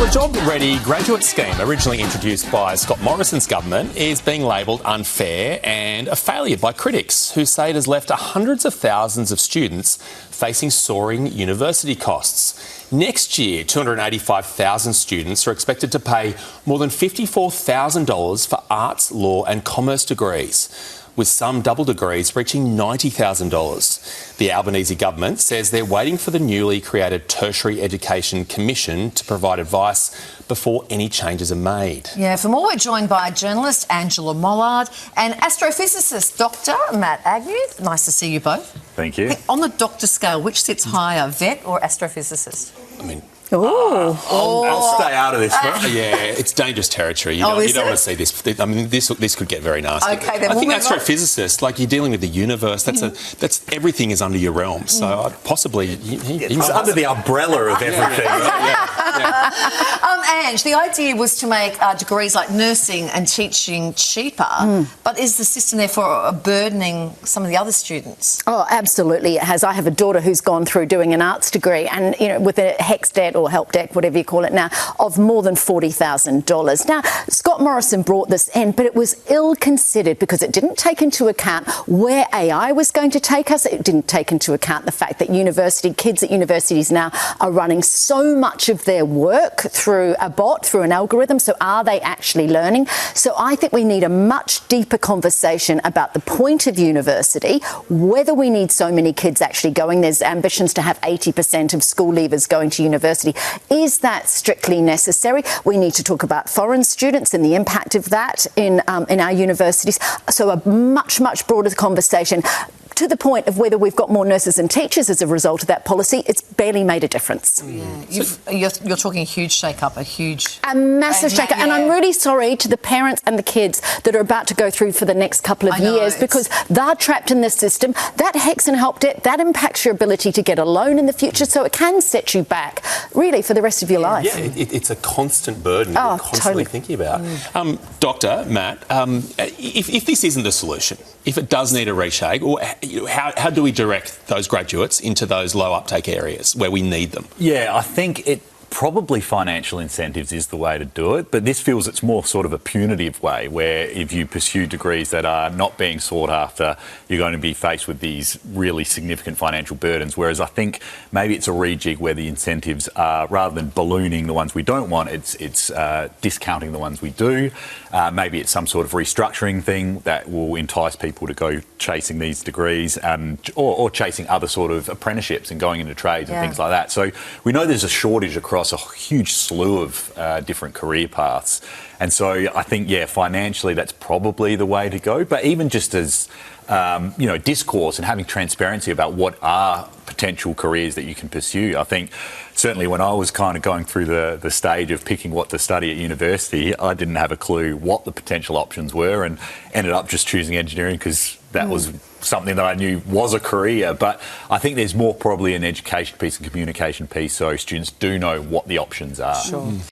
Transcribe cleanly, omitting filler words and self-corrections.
Well, the job-ready graduate scheme, originally introduced by Scott Morrison's government, is being labelled unfair and a failure by critics who say it has left hundreds of thousands of students facing soaring university costs. Next year, 285,000 students are expected to pay more than $54,000 for arts, law and commerce degrees, with some double degrees reaching $90,000. The Albanese government says they're waiting for the newly created Tertiary Education Commission to provide advice before any changes are made. Yeah, for more, we're joined by journalist Angela Mollard and astrophysicist Dr. Matt Agnew. Nice to see you both. Thank you. On the doctor scale, which sits higher, vet or astrophysicist? I mean, I'll stay out of this one. yeah, it's dangerous territory. You don't want to see this. I mean, this could get very nasty. Okay, then I think we'll move on. astrophysicist, like you're dealing with the universe. That's everything is under your realm. So possibly It's under the umbrella of everything. Ange, the idea was to make degrees like nursing and teaching cheaper, but is the system therefore burdening some of the other students? Oh, absolutely it has. I have a daughter who's gone through doing an arts degree and, you know, with a HEX debt or help debt, whatever you call it now, of more than $40,000. Now, Scott Morrison brought this in, but it was ill-considered because it didn't take into account where AI was going to take us. It didn't take into account the fact that kids at universities now are running so much of their work through a bot, through an algorithm. So are they actually learning? So I think we need a much deeper conversation about the point of university, whether we need so many kids actually going. There's ambitions to have 80% of school leavers going to university. Is that strictly necessary? We need to talk about foreign students and the impact of that in our universities. So a much, much broader conversation, to the point of whether we've got more nurses and teachers as a result of that policy. It's barely made a difference. Yeah. You're talking a huge shake-up, a massive shake-up. And I'm really sorry to the parents and the kids that are about to go through for the next couple of years, because they're trapped in this system. That HEX and help debt, that impacts your ability to get a loan in the future, so it can set you back, really, for the rest of your life. Yeah, it's a constant burden you're constantly thinking about. Dr. Matt, if this isn't the solution, if it does need a reshake, or how do we direct those graduates into those low uptake areas where we need them? Yeah, I think probably financial incentives is the way to do it, but this feels it's more sort of a punitive way, where if you pursue degrees that are not being sought after, you're going to be faced with these really significant financial burdens. Whereas I think maybe it's a rejig where the incentives are, rather than ballooning the ones we don't want, it's discounting the ones we do. Maybe it's some sort of restructuring thing that will entice people to go chasing these degrees, or chasing other sort of apprenticeships and going into trades and things like that. So we know there's a shortage across a huge slew of different career paths. And so I think, financially that's probably the way to go. But even just as, discourse and having transparency about what are potential careers that you can pursue. I think certainly when I was kind of going through the stage of picking what to study at university, I didn't have a clue what the potential options were, and ended up just choosing engineering because that was something that I knew was a career. But I think there's more probably an education piece and communication piece, so students do know what the options are. Sure.